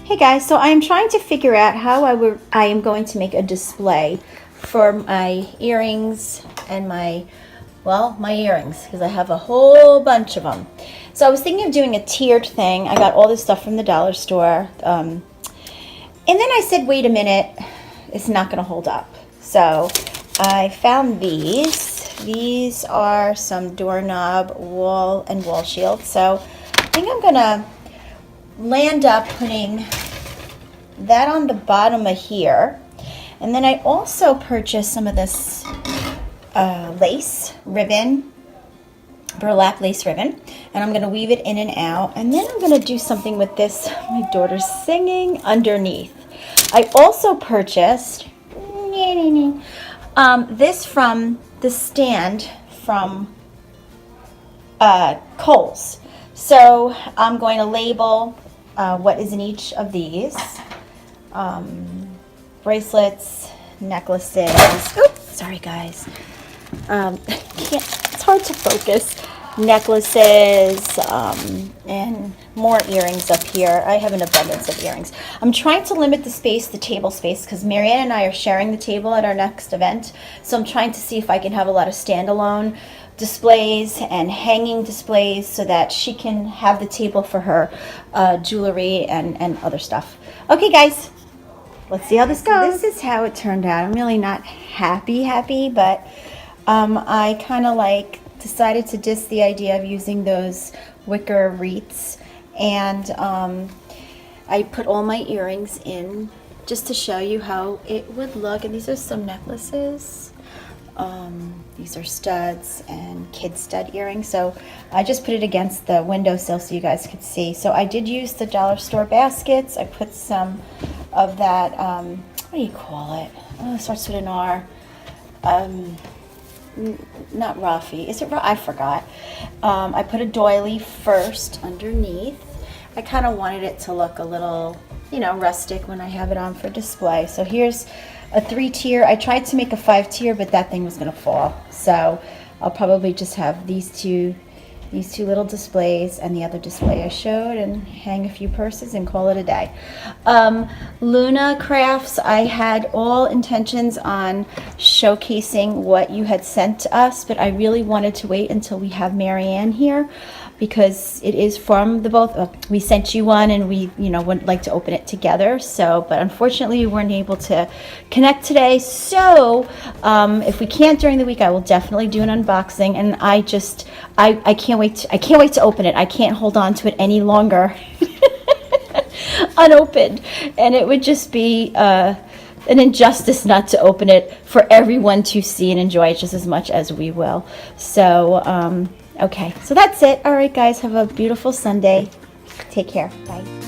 Hey guys, so I'm trying to figure out how I am going to make a display for my earrings and my earrings, because I have a whole bunch of them. So I was thinking of doing a tiered thing. I got all this stuff from the dollar store. And then I said, wait a minute, it's not going to hold up. So I found these. These are some doorknob wall shields. So I think I'm going to land up putting that on the bottom of here. And then I also purchased some of this lace ribbon, burlap lace ribbon, and I'm going to weave it in and out. And then I'm going to do something with this, my daughter's singing, underneath. I also purchased this from the stand from Kohl's. So I'm going to label what is in each of these. Bracelets, necklaces. Oops, sorry guys. It's hard to focus. Necklaces, and more earrings up here. I have an abundance of earrings. I'm trying to limit the space, the table space, because Marianne and I are sharing the table at our next event. So I'm trying to see if I can have a lot of standalone displays and hanging displays so that she can have the table for her jewelry and other stuff. Okay guys, let's see how this goes. This is how it turned out. I'm really not happy, but I kind of decided to diss the idea of using those wicker wreaths, and I put all my earrings in just to show you how it would look. And these are some necklaces. These are studs and kid stud earrings. So I just put it against the windowsill so you guys could see. So I did use the dollar store baskets. I put some of that, what do you call it? Oh, it starts with an R. Not Raffy. Is it Raffy? I forgot. I put a doily first underneath. I kind of wanted it to look a little, rustic when I have it on for display. So here's a 3-tier. I tried to make a 5-tier, but that thing was going to fall. So I'll probably just have these two little displays and the other display I showed, and hang a few purses and call it a day. Luna Crafts, I had all intentions on showcasing what you had sent to us, but I really wanted to wait until we have Marianne here, because it is from the both. We sent you one, and we, would like to open it together. So, but unfortunately, we weren't able to connect today. So, if we can't during the week, I will definitely do an unboxing. And I can't wait. I can't wait to open it. I can't hold on to it any longer, unopened, and it would just be an injustice not to open it for everyone to see and enjoy it just as much as we will. So. Okay, so that's it. All right, guys, have a beautiful Sunday. Take care. Bye.